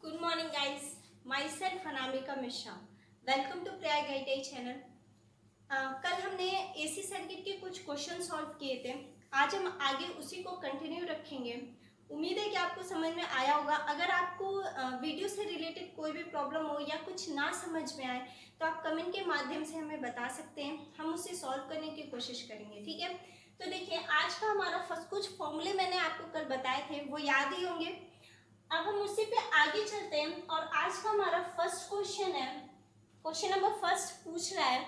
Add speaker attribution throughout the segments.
Speaker 1: Good morning guys, myself Anamika Mishra. Welcome to prayer guide channel. कल हमने AC circuit के कुछ क्वेश्चन सॉल्व किए थे। आज हम आगे उसी को कंटिन्यू रखेंगे। उम्मीद है कि आपको समझ में आया होगा। अगर आपको वीडियो से रिलेटेड कोई भी प्रॉब्लम हो या कुछ ना समझ में आए तो आप कमेंट के माध्यम से हमें बता सकते हैं, हम उसे सॉल्व करने की कोशिश करेंगे। ठीक है, तो देखिए आज का हमारा फर्स्ट कुछ फॉर्मूले मैंने आपको कल बताए थे, वो याद ही होंगे। अब हम उसी पे आगे चलते हैं और आज का हमारा फर्स्ट क्वेश्चन है। क्वेश्चन नंबर फर्स्ट पूछ रहा है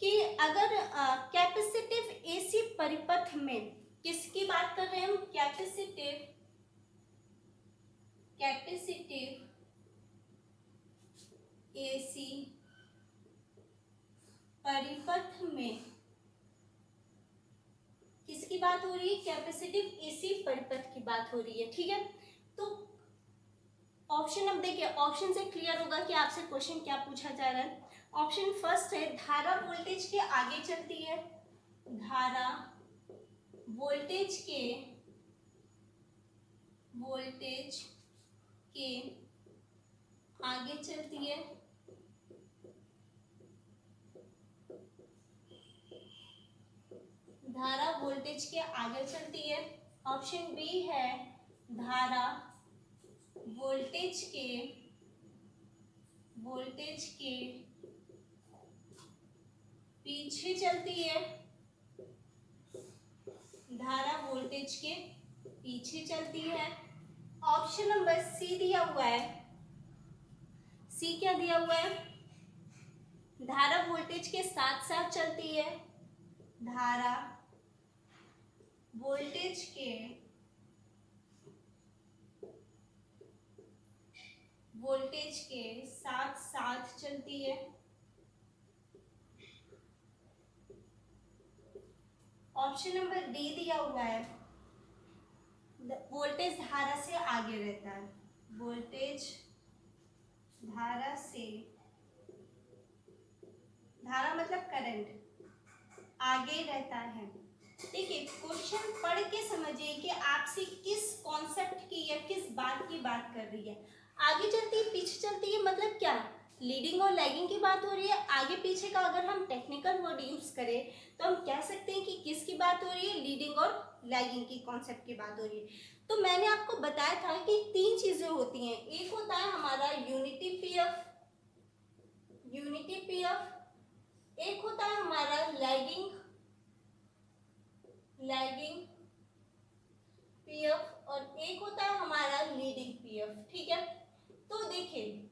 Speaker 1: कि अगर कैपेसिटिव एसी परिपथ में, किसकी बात कर रहे हैं हम? कैपेसिटिव एसी परिपथ में किसकी बात हो रही है? कैपेसिटिव एसी परिपथ की बात हो रही है। ठीक है, तो ऑप्शन अब देखिए, ऑप्शन से क्लियर होगा कि आपसे क्वेश्चन क्या पूछा जा रहा है। ऑप्शन फर्स्ट है धारा वोल्टेज के आगे चलती है, धारा वोल्टेज के आगे चलती है। धारा वोल्टेज के आगे चलती है। ऑप्शन बी है धारा वोल्टेज के पीछे चलती है। धारा वोल्टेज के पीछे चलती है। ऑप्शन नंबर सी दिया हुआ है। सी क्या दिया हुआ है? धारा वोल्टेज के साथ साथ चलती है। धारा वोल्टेज के साथ साथ चलती है। ऑप्शन नंबर डी दिया हुआ है वोल्टेज धारा से आगे रहता है। वोल्टेज धारा से, धारा मतलब करंट, आगे रहता है। देखिए क्वेश्चन पढ़ के समझिए कि आपसे किस कॉन्सेप्ट की या किस बात की बात कर रही है। आगे चलती है, पीछे चलती है, मतलब क्या? लीडिंग और लैगिंग की बात हो रही है। आगे पीछे का अगर हम टेक्निकल वर्ड यूज करें तो हम कह सकते हैं कि किसकी बात हो रही है? लीडिंग और लैगिंग की कॉन्सेप्ट की बात हो रही है। तो मैंने आपको बताया था कि तीन चीजें होती हैं। एक होता है हमारा यूनिटी पीएफ, एक होता है हमारा लैगिंग पीएफ और एक होता है हमारा लीडिंग पीएफ। ठीक है, तो देखिए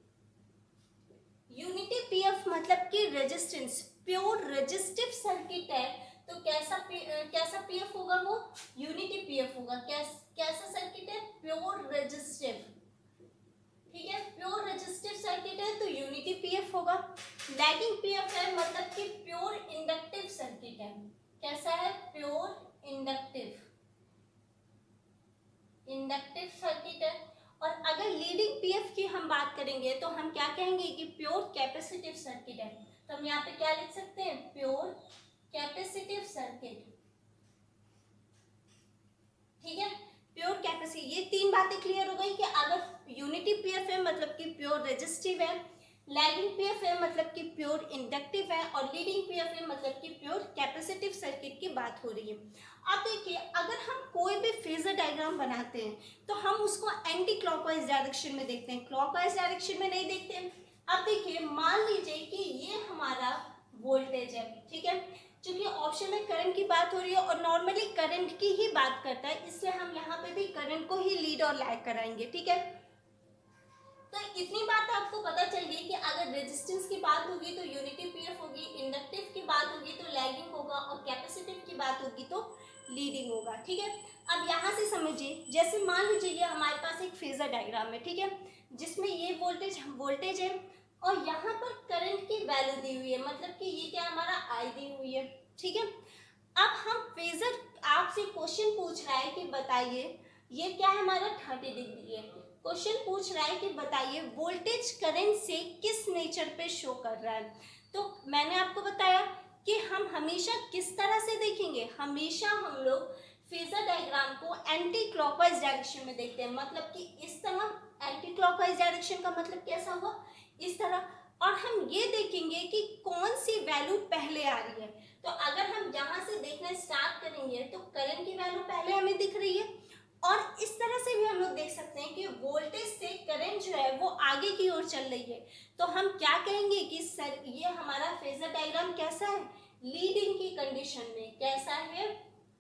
Speaker 1: यूनिटी पीएफ मतलब कि रेजिस्टेंस, प्योर रेजिस्टिव सर्किट है। तो कैसा पीएफ होगा? वो यूनिटी पीएफ होगा। कैसा सर्किट है? Pure resistive. ठीक है, प्योर रेजिस्टिव सर्किट है तो यूनिटी पीएफ होगा। लैगिंग पीएफ है मतलब कि प्योर इंडक्टिव सर्किट है। कैसा है? प्योर इंडक्टिव सर्किट है। और अगर लीडिंग पीएफ की हम बात करेंगे तो हम क्या कहेंगे कि प्योर कैपेसिटिव सर्किट है। तो हम यहाँ पे क्या लिख सकते हैं? Pure capacitive circuit. ठीक है, प्योर कैपेसिटी। ये तीन बातें क्लियर हो गई कि अगर यूनिटी पीएफ है मतलब कि प्योर रेजिस्टिव है, लैगिंग पीएफ है मतलब कि प्योर इंडक्टिव है, और लीडिंग पीएफ है मतलब कि प्योर कैपेसिटिव सर्किट की बात हो रही है। अब देखिए अगर हम कोई भी फेजर डायग्राम बनाते हैं तो हम उसको एंटी क्लॉकवाइज डायरेक्शन में देखते हैं, क्लॉकवाइज डायरेक्शन में नहीं देखते हैं। अब देखिए मान लीजिए कि ये हमारा वोल्टेज है। ठीक है, क्योंकि ऑप्शन में करंट की बात हो रही है और नॉर्मली करंट की ही बात करता है, इसलिए हम यहाँ पे भी करंट को ही लीड और लैग कराएंगे। ठीक है, तो इतनी बात आपको पता चल गई कि अगर रेजिस्टेंस की बात होगी तो यूनिटी पीएफ होगी, इंडक्टिव की बात होगी तो लैगिंग होगा, और कैपेसिटिव की बात होगी तो लीडिंग होगा। ठीक है, अब यहाँ से समझिए, जैसे मान लीजिए ये हमारे पास एक फेजर डायग्राम है। ठीक है, जिसमें ये वोल्टेज है और यहाँ पर करंट की वैल्यू दी हुई है, मतलब कि ये क्या हमारा आई दी हुई है। ठीक है, अब हम फेजर, आपसे क्वेश्चन पूछ रहा है कि बताइए ये क्या है? हमारा 30 डिग्री है। क्वेश्चन पूछ रहा है कि बताइए वोल्टेज करंट से किस नेचर पे शो कर रहा है। तो मैंने आपको बताया कि हम हमेशा किस तरह से देखेंगे, हमेशा हम लोग फेजर डायग्राम को एंटी क्लॉकवाइज डायरेक्शन में देखते हैं, मतलब कि इस तरह एंटी क्लॉकवाइज डायरेक्शन का मतलब कैसा हुआ, इस तरह। और हम ये देखेंगे कि कौन सी वैल्यू पहले आ रही है। तो अगर हम यहाँ से देखना स्टार्ट करेंगे तो करंट की वैल्यू पहले हमें दिख रही है, और इस तरह से भी हम लोग देख सकते हैं कि वोल्टेज से करंट जो है वो आगे की ओर चल रही है। तो हम क्या कहेंगे कि सर ये हमारा फेजर डायग्राम कैसा है, लीडिंग की कंडीशन में। कैसा है,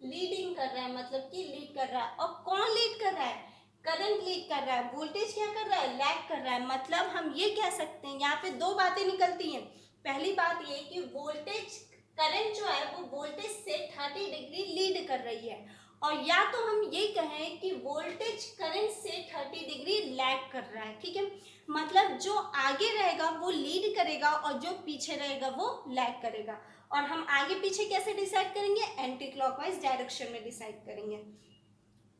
Speaker 1: लीडिंग कर रहा है, मतलब कि लीड कर रहा है। और कौन लीड कर रहा है, करंट लीड कर रहा है। वोल्टेज क्या कर रहा है, लैग कर रहा है। मतलब हम ये कह सकते हैं, यहाँ पे दो बातें निकलती हैं। पहली बात ये कि वोल्टेज करंट जो है वो वोल्टेज से 30 डिग्री लीड कर रही है, और या तो हम ये कहें कि वोल्टेज करंट से 30 डिग्री लैग कर रहा है। ठीक है, मतलब जो आगे रहेगा वो लीड करेगा और जो पीछे रहेगा वो लैग करेगा। और हम आगे पीछे कैसे डिसाइड करेंगे, एंटी क्लॉकवाइज डायरेक्शन में डिसाइड करेंगे।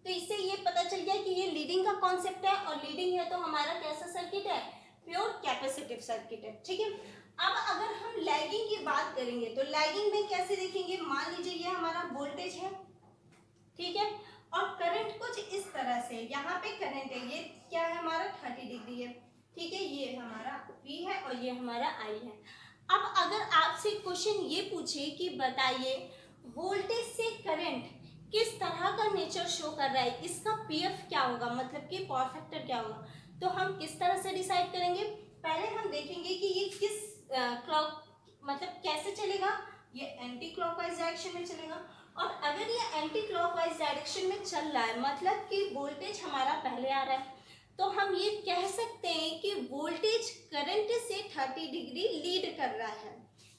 Speaker 1: तो इससे ये पता चल गया कि ये लीडिंग का कॉन्सेप्ट है, और लीडिंग है तो हमारा कैसा सर्किट है, प्योर कैपेसिटिव सर्किट है। ठीक है, अब अगर हम लैगिंग की बात करेंगे तो लैगिंग में कैसे देखेंगे, मान लीजिए ये हमारा वोल्टेज है, ठीक है, और करंट कुछ इस तरह से, यहाँ पे करंट है, ये क्या है हमारा 30 डिग्री है। ठीक है, ये हमारा P है और ये हमारा I है। अब अगर आपसे क्वेश्चन ये पूछे कि बताइए वोल्टेज से करंट किस तरह का नेचर शो कर रहा है, इसका PF क्या होगा, मतलब कि पावर फैक्टर क्या होगा। तो हम किस तरह से डिसाइड करेंगे, पहले हम देखेंगे कि ये किस क्लॉक मतलब कैसे चलेगा, ये एंटी क्लॉकवाइज डायरेक्शन में चलेगा। और अगर ये एंटी क्लॉकवाइज डायरेक्शन में चल रहा है, मतलब कि वोल्टेज हमारा पहले आ रहा है, तो हम ये कह सकते हैं कि वोल्टेज करंट से 30 डिग्री लीड कर रहा है।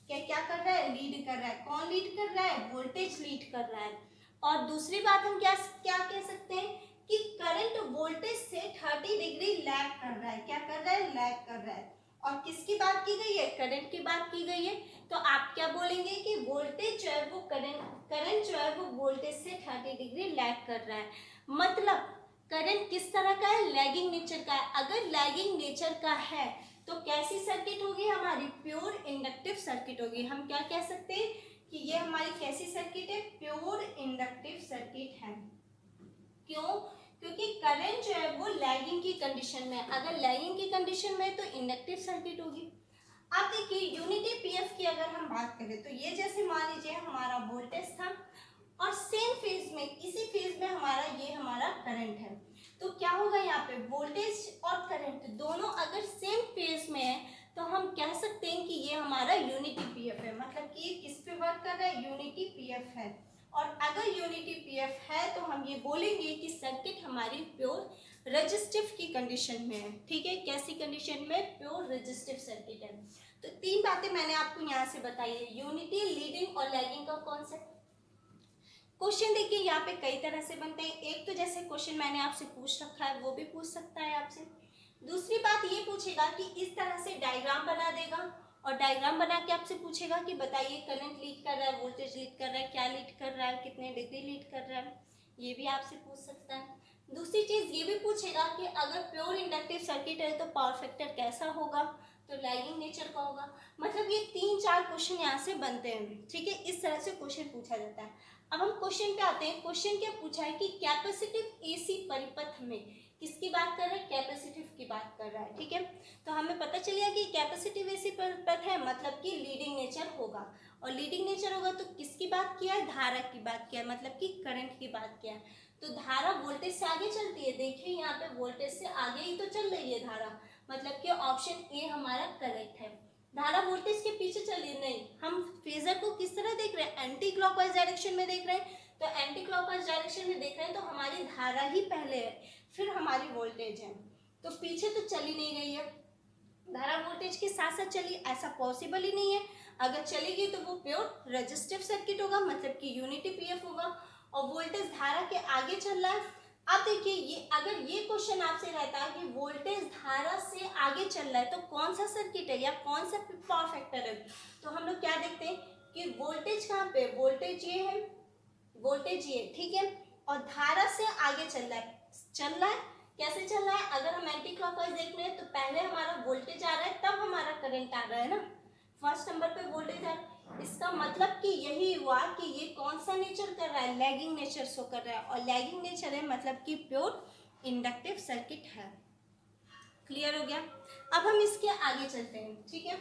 Speaker 1: क्या कर रहा है, लीड कर रहा है। कौन लीड कर रहा है, वोल्टेज लीड कर रहा है। और दूसरी बात हम क्या कह सकते हैं कि करंट वोल्टेज से 30 डिग्री लैग कर रहा है। क्या कर रहा है, लैग कर रहा है। और किसकी बात की गई है, करंट की बात की गई है। तो आप क्या बोलेंगे कि वोल्टेज जो है वो करंट जो है वो वोल्टेज से 30 डिग्री लैग कर रहा है। मतलब करंट किस तरह का है, लैगिंग नेचर का है। अगर लैगिंग नेचर का है तो कैसी सर्किट होगी हमारी, प्योर इंडक्टिव सर्किट होगी। हम क्या कह सकते हैं कि ये हमारी कैसी सर्किट है, प्योर इंडक्टिव सर्किट है। क्यों, क्योंकि करंट जो है वो लैगिंग की कंडीशन में है। अगर लैगिंग की कंडीशन में है तो इंडक्टिव सर्किट होगी। अब देखिए यूनिटी पीएफ की अगर हम बात करें तो ये जैसे मान लीजिए हमारा वोल्टेज था और सेम फेज में, इसी फेज में हमारा ये हमारा करंट है। तो क्या होगा यहाँ पे, वोल्टेज और करंट दोनों अगर सेम फेज में है तो हम कह सकते हैं कि ये हमारा यूनिटी पीएफ है। मतलब कि ये किस पे वर्क कर रहा है, यूनिटी पीएफ है। और अगर यूनिटी पीएफ है तो हम ये बोलेंगे कि सर्किट हमारी प्योर रेजिस्टिव की कंडीशन में है। ठीक है, कैसी कंडीशन में, प्योर रेजिस्टिव सर्किट है। तो तीन बातें मैंने आपको यहाँ से बताई है, यूनिटी, लीडिंग और लैगिंग का कॉन्सेप्ट। क्वेश्चन देखिए यहाँ पे कई तरह से बनते हैं। एक तो जैसे क्वेश्चन मैंने आपसे पूछ रखा है वो भी पूछ सकता है आपसे। दूसरी बात ये पूछेगा कि इस तरह से डायग्राम बना देगा और डायग्राम बना के आपसे पूछेगा कि बताइए करंट लीड कर रहा है, वोल्टेज लीड कर रहा है, क्या लीड कर रहा है, कितने डिग्री लीड कर रहा है, ये भी आपसे पूछ सकता है। दूसरी चीज ये भी पूछेगा कि अगर प्योर इंडक्टिव सर्किट है तो पावर फैक्टर कैसा होगा, तो लैगिंग नेचर का होगा। मतलब ये 3-4 क्वेश्चन यहाँ से बनते हैं। ठीक है, इस तरह से क्वेश्चन पूछा जाता है। अब हम क्वेश्चन पे आते हैं। क्वेश्चन क्या पूछा है कि कैपेसिटिव एसी परिपथ में किसकी बात कर रहा है, कैपेसिटिव की बात कर रहा है। ठीक है, तो हमें पता चल गया कि कैपेसिटिव एसी परिपथ है, मतलब कि लीडिंग नेचर होगा। और लीडिंग नेचर होगा तो किसकी बात किया है, धारा की बात किया है, मतलब कि करंट की बात किया है। तो धारा वोल्टेज से आगे चलती है। देखिए यहाँ पे वोल्टेज से आगे ही तो चल रही है धारा, मतलब कि ऑप्शन ए हमारा करेक्ट है। धारा वोल्टेज के पीछे चल रही नहीं। हम फेजर को किस तरह देख रहे हैं, एंटी क्लॉकवाइज डायरेक्शन में देख रहे हैं। तो एंटी क्लॉकवाइज डायरेक्शन में देख रहे हैं तो हमारी धारा ही पहले है, फिर हमारी वोल्टेज है। तो पीछे तो चल ही नहीं रही है, धारा वोल्टेज के साथ साथ चली, ऐसा पॉसिबल ही नहीं है। अगर चलेगी तो वो प्योर रेजिस्टिव सर्किट होगा, मतलब कि यूनिटी पीएफ होगा। और वोल्टेज धारा के आगे चल रहा है। अब देखिए ये अगर ये क्वेश्चन आपसे रहता है कि वोल्टेज धारा से आगे चल रहा है तो कौन सा सर्किट है या कौन सा पावर फैक्टर है, तो हम लोग क्या देखते हैं कि वोल्टेज कहाँ पे, वोल्टेज ये है, वोल्टेज ये, ठीक है, और धारा से आगे चल रहा है। कैसे चल रहा है, अगर हम एंटी क्लॉकवाइज देख रहे हैं तो पहले हमारा वोल्टेज आ रहा है तब हमारा करंट आ रहा है ना। फर्स्ट नंबर पे वोल्टेज आ रहा है, इसका मतलब कि यही हुआ कि ये कौन सा नेचर कर रहा है, लैगिंग नेचर शो कर रहा है, और लैगिंग नेचर है मतलब कि प्योर इंडक्टिव सर्किट है। क्लियर हो गया। अब हम इसके आगे चलते हैं, ठीक है।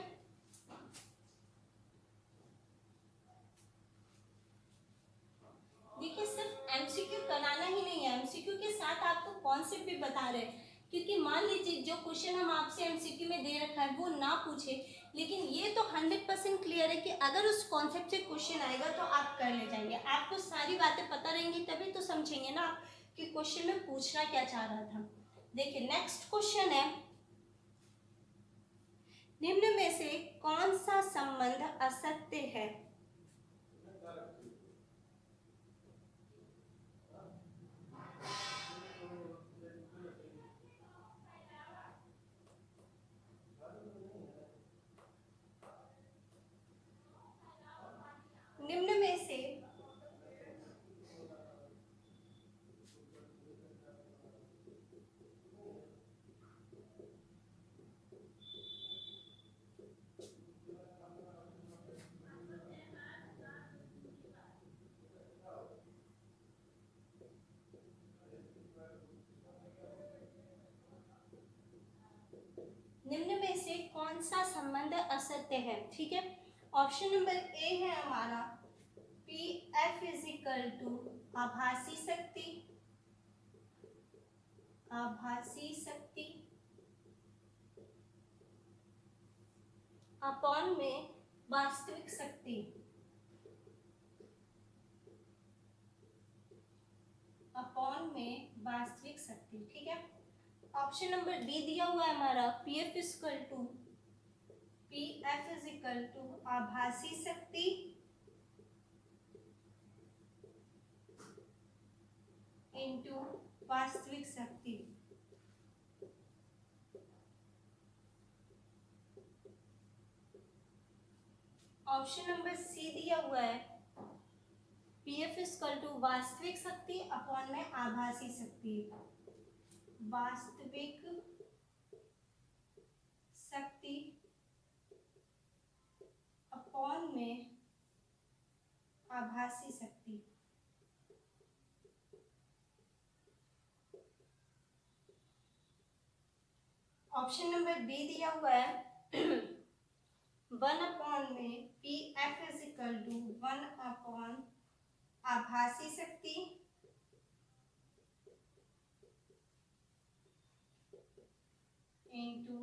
Speaker 1: देखिए सिर्फ एमसीक्यू कराना ही नहीं है, एमसीक्यू के साथ आपको कॉन्सेप्ट भी बता रहे हैं, क्योंकि मान लीजिए जो क्वेश्चन हम आपसे एमसीक्यू में दे रखा है वो ना पूछे, लेकिन ये तो 100% क्लियर है कि अगर उस कॉन्सेप्ट से क्वेश्चन आएगा तो आप कर ले जाएंगे। आपको सारी बातें पता रहेंगी तभी तो समझेंगे ना कि क्वेश्चन में पूछना क्या चाह रहा था। देखिए नेक्स्ट क्वेश्चन है, निम्न में से कौन सा संबंध असत्य है। निम्न में से निम्न में से कौन सा संबंध असत्य है, ठीक है। ऑप्शन नंबर ए है हमारा P F is equal to आभासी शक्ति, आभासी शक्ति अपॉन में वास्तविक शक्ति, अपॉन में वास्तविक शक्ति, ठीक है। ऑप्शन नंबर डी दिया हुआ है हमारा P F is equal to आभासी शक्ति इंटू वास्तविक शक्ति। ऑप्शन नंबर सी दिया हुआ है पी एफ इक्वल टू वास्तविक शक्ति अपॉन में आभासी शक्ति, वास्तविक शक्ति अपॉन में आभासी शक्ति। ऑप्शन नंबर बी दिया हुआ है 1 में P F is equal to 1 आभासी शक्ति इंटू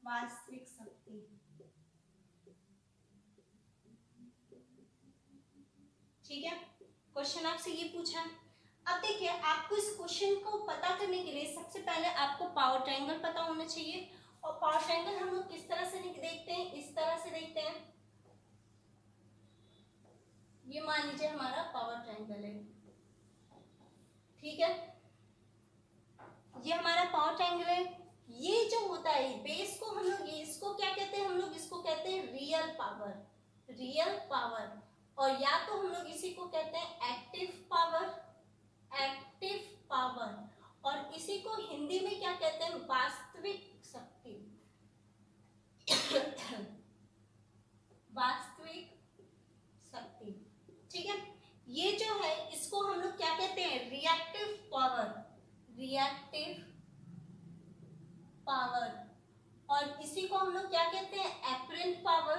Speaker 1: वास्तविक शक्ति। ठीक है, क्वेश्चन आपसे ये पूछा। अब देखिए आपको इस क्वेश्चन को पता करने के लिए सबसे पहले आपको पावर ट्रायंगल पता होना चाहिए। और पावर ट्रायंगल हम लोग किस तरह से देखते हैं, इस तरह से देखते हैं। ये मान लीजिए हमारा पावर ट्रायंगल है, ठीक है, ये हमारा पावर ट्रायंगल है। ये जो होता है बेस को हम लोग, ये इसको क्या कहते हैं, हम लोग इसको कहते हैं रियल पावर, रियल पावर। और या तो हम लोग इसी को कहते हैं एक्टिव पावर, एक्टिव पावर। और इसी को हिंदी में क्या कहते हैं, वास्तविक शक्ति, वास्तविक शक्ति। ठीक है, ये जो है इसको हम लोग क्या कहते हैं, रिएक्टिव पावर, रिएक्टिव पावर। और इसी को हम लोग क्या कहते हैं, एपरेंट पावर,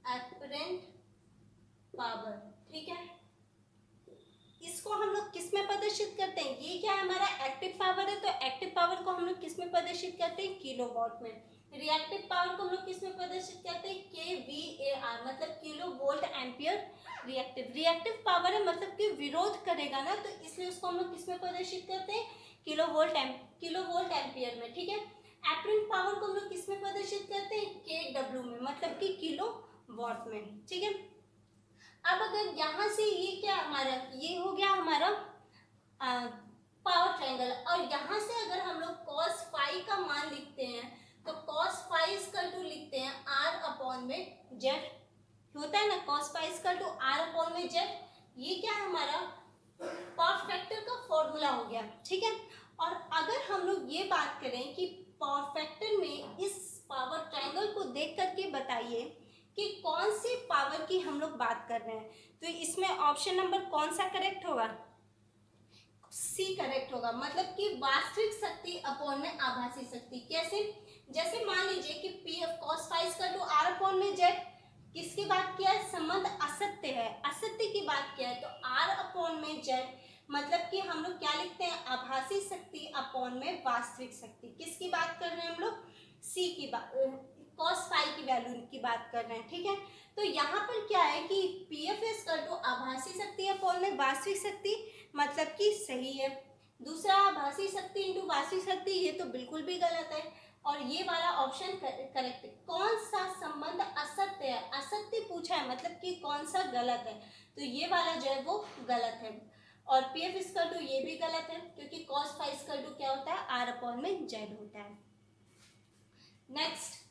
Speaker 1: एपरेंट पावर। ठीक है, इसको हम लोग किस में प्रदर्शित करते हैं, ये क्या है हमारा एक्टिव पावर है, तो एक्टिव पावर को हम लोग किस में प्रदर्शित करते हैं, किलोवाट में। रिएक्टिव पावर को हम लोग किस में प्रदर्शित करते हैं, kVAR, मतलब kilo volt ampere reactive. Reactive power है मतलब कि विरोध करेगा ना, तो इसलिए उसको हम लोग किस में प्रदर्शित करते हैं, किलो वोल्ट एम्पियर में। ठीक है, एपरेंट पावर को हम लोग किस में प्रदर्शित करते हैं, kW में, मतलब कि किलो वॉट में। ठीक है, अब अगर यहाँ से ये क्या हमारा, ये हो गया हमारा पावर ट्रायंगल। और यहाँ से अगर हम लोग cos फाई का मान लिखते हैं तो cos फाई इक्वल टू लिखते हैं R अपॉन में Z, होता है ना, cos phi equal to R upon में Z। ये क्या है हमारा पावर फैक्टर का फॉर्मूला हो गया। ठीक है, और अगर हम लोग ये बात करें कि पावर फैक्टर में इस पावर ट्रायंगल को देख करके बताइए कि कौन सी पावर की हम लोग बात कर रहे हैं। तो इसमें ऑप्शन नंबर कौन सा करेक्ट होगा, सी करेक्ट होगा, मतलब कि वास्तविक शक्ति अपॉन में आभासी शक्ति। कैसे, जैसे मान लीजिए कि P F cos phi equal to R upon में जेड, किसकी बात किया है, संबंध असत्य है, असत्य की बात किया है, तो आर अपॉन में जेड मतलब कि हम लोग क्या लिखते हैं, आभासी शक्ति अपॉन में वास्तविक शक्ति। किसकी बात कर रहे हैं हम लोग, सी की बात, कॉस फाई की वैल्यू की बात कर रहे हैं, ठीक है। तो यहाँ पर क्या है कि पी एफ इक्वल टू आभासी शक्ति अपॉन में वास्तविक शक्ति, मतलब कि सही है। दूसरा आभासी शक्ति इंटू वास्तविक शक्ति, ये तो बिल्कुल भी गलत है। और ये वाला ऑप्शन करेक्ट है। कौन सा संबंध असत्य है, असत्य पूछा है, मतलब कि कौन सा गलत है, तो ये वाला जो है वो गलत है। और पी एफ इक्वल टू ये भी गलत है, क्योंकि कॉस फाई इक्वल टू क्या होता है, आर अपॉन में जेड होता है। नेक्स्ट,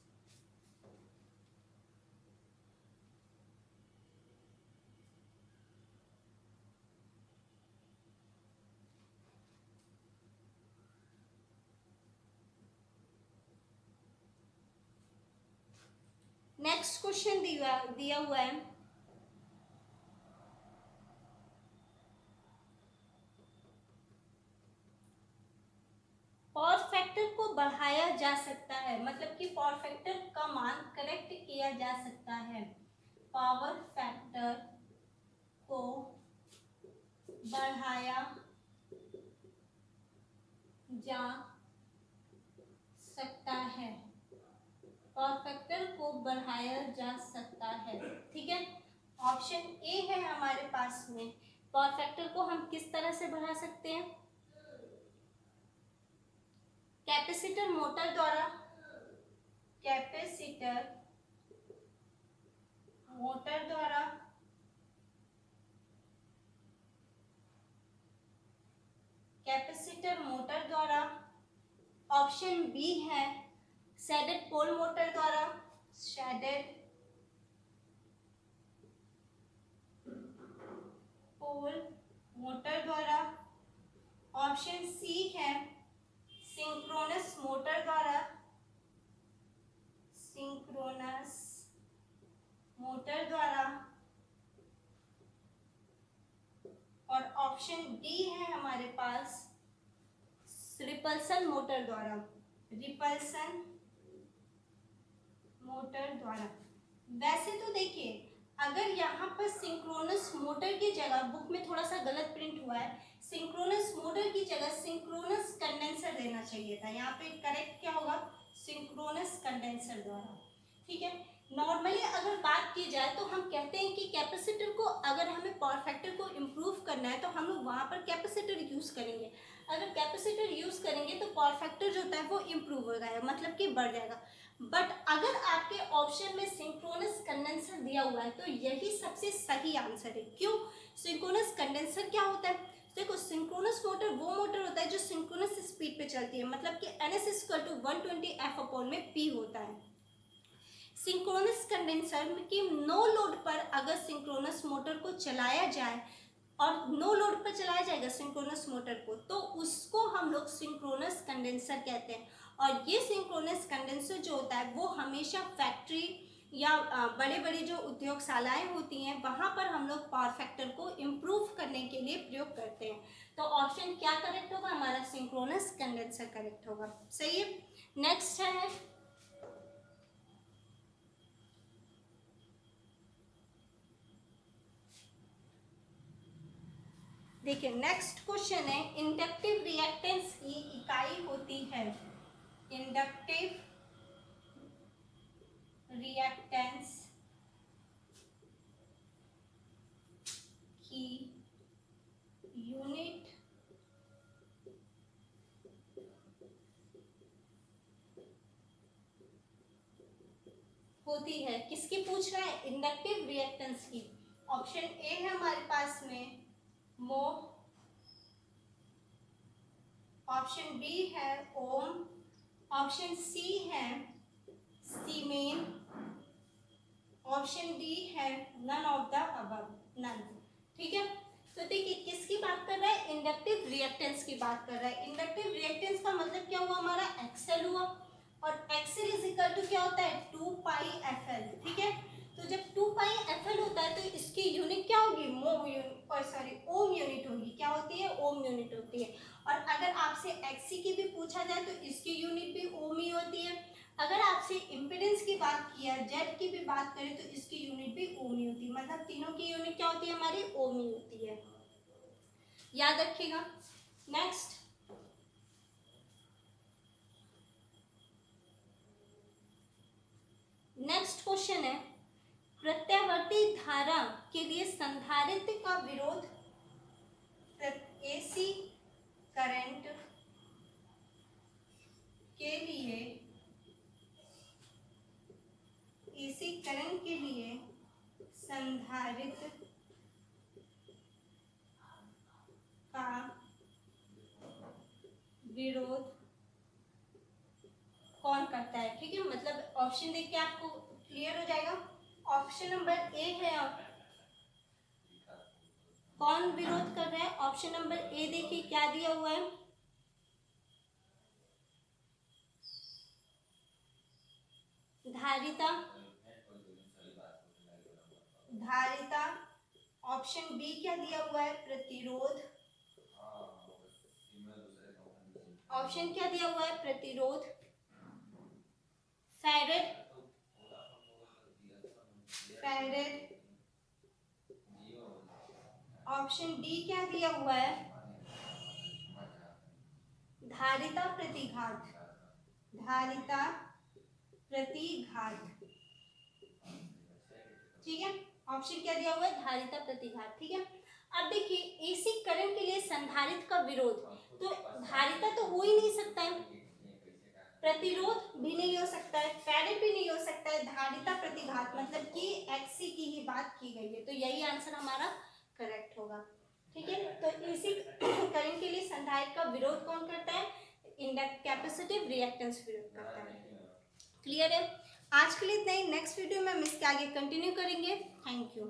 Speaker 1: नेक्स्ट क्वेश्चन दिया हुआ है, पावर फैक्टर को बढ़ाया जा सकता है, मतलब कि पावर फैक्टर का मान करेक्ट किया जा सकता है, पावर फैक्टर को बढ़ाया जा सकता है, पावर फैक्टर को बढ़ाया जा सकता है, ठीक है। ऑप्शन ए है हमारे पास में, पावर फैक्टर को हम किस तरह से बढ़ा सकते हैं, कैपेसिटर मोटर द्वारा, कैपेसिटर मोटर द्वारा, कैपेसिटर मोटर द्वारा, ऑप्शन बी है शेडेड पोल मोटर द्वारा, शेडेड पोल मोटर द्वारा, ऑप्शन सी है सिंक्रोनस मोटर द्वारा, सिंक्रोनस मोटर द्वारा, और ऑप्शन डी है हमारे पास रिपल्सन मोटर द्वारा, रिपल्सन मोटर द्वारा। वैसे तो देखिए, अगर यहाँ पर सिंक्रोनस मोटर की जगह, बुक में थोड़ा सा गलत प्रिंट हुआ है, सिंक्रोनस मोटर की जगह सिंक्रोनस कंडेंसर देना चाहिए था। यहाँ पे करेक्ट क्या होगा, सिंक्रोनस कंडेंसर द्वारा, ठीक है। नॉर्मली अगर बात की जाए तो हम कहते हैं कि कैपेसिटर को, अगर हमें पावर फैक्टर को इम्प्रूव करना है तो हम लोग वहाँ पर कैपेसिटर यूज करेंगे। अगर कैपेसिटर यूज करेंगे तो पावर फैक्टर जो होता है वो इम्प्रूव हो जाएगा, मतलब कि बढ़ जाएगा। बट अगर आपके ऑप्शन में सिंक्रोनस कंडेंसर दिया हुआ है तो यही सबसे सही आंसर है। क्यों, सिंक्रोनस कंडेंसर क्या होता है, देखो सिंक्रोनस मोटर वो मोटर होता है जो सिंक्रोनस स्पीड पे चलती है, मतलब कि NS इक्वल टू 120 F अपॉन में P होता है। सिंक्रोनस कंडेंसर की नो लोड पर अगर सिंक्रोनस मोटर को चलाया जाए, और नो लोड पर चलाया जाएगा सिंक्रोनस मोटर को, तो उसको हम लोग सिंक्रोनस कंडेंसर कहते हैं। और ये सिंक्रोनस कंडेंसर जो होता है वो हमेशा फैक्ट्री या बड़े बड़े जो उद्योगशालाएं होती हैं वहाँ पर हम लोग पावर फैक्टर को इम्प्रूव करने के लिए प्रयोग करते हैं। तो ऑप्शन क्या करेक्ट होगा हमारा, सिंक्रोनस कंडेंसर करेक्ट होगा, सही है। नेक्स्ट है, देखिए नेक्स्ट क्वेश्चन है, इंडक्टिव रिएक्टेंस की इकाई होती है, इंडक्टिव रिएक्टेंस की यूनिट होती है, किसकी पूछ रहा है, इंडक्टिव रिएक्टेंस की। ऑप्शन ए है हमारे पास में मो, ऑप्शन बी है ओम, ऑप्शन सी है सीमेन, ऑप्शन डी है none of the above, none, ठीक है। तो देखिए किसकी बात कर रहा है, इंडक्टिव रिएक्टेंस की बात कर रहा है। इंडक्टिव रिएक्टेंस का मतलब क्या हुआ हमारा, एक्सएल हुआ, और एक्सएल इज इक्वल टू क्या होता है, 2 पाई एफ एल, ठीक है। तो तो जब 2 पाई FL होता है तो इसकी यूनिट क्या होगी, ओम यूनिट होगी। क्या होती है, ओम यूनिट होती है। और अगर आपसे XC की भी पूछा जाए तो इसकी यूनिट भी ओम ही होती है। अगर आपसे इम्पीडेंस की बात किया, जेड की भी बात करें तो इसकी यूनिट भी ओम ही होती है। मतलब तीनों की यूनिट क्या होती है, हमारी ओम ही होती है, याद रखिएगा। नेक्स्ट क्वेश्चन है, प्रत्यावर्ती धारा के लिए संधारित्र का विरोध AC करंट के लिए संधारित्र का विरोध कौन करता है। ठीक है, मतलब ऑप्शन देख के आपको क्लियर हो जाएगा। ऑप्शन नंबर ए है, कौन विरोध कर रहा है। ऑप्शन नंबर ए देखिए क्या दिया हुआ है, धारिता। ऑप्शन बी क्या दिया हुआ है, प्रतिरोध। ऑप्शन क्या दिया हुआ है, प्रतिरोध। फैरेड। ऑप्शन डी क्या दिया हुआ है, धारिता प्रतिघात। ठीक है, ऑप्शन क्या दिया हुआ है, धारिता प्रतिघात। ठीक है, अब देखिए AC करंट के लिए संधारित्र का विरोध, तो धारिता तो हो ही नहीं सकता है, प्रतिरोध भी नहीं हो सकता है, फैरेड भी नहीं हो सकता है, धारिता प्रतिघात मतलब कि XC की ही बात की गई है, तो यही आंसर हमारा करेक्ट होगा। ठीक है, तो AC करंट के लिए संधारित्र का विरोध कौन करता है, कैपेसिटिव रिएक्टेंस विरोध करता है। क्लियर है, आज के लिए इतना ही। नेक्स्ट वीडियो में हम इसके आगे कंटिन्यू करेंगे। Thank you.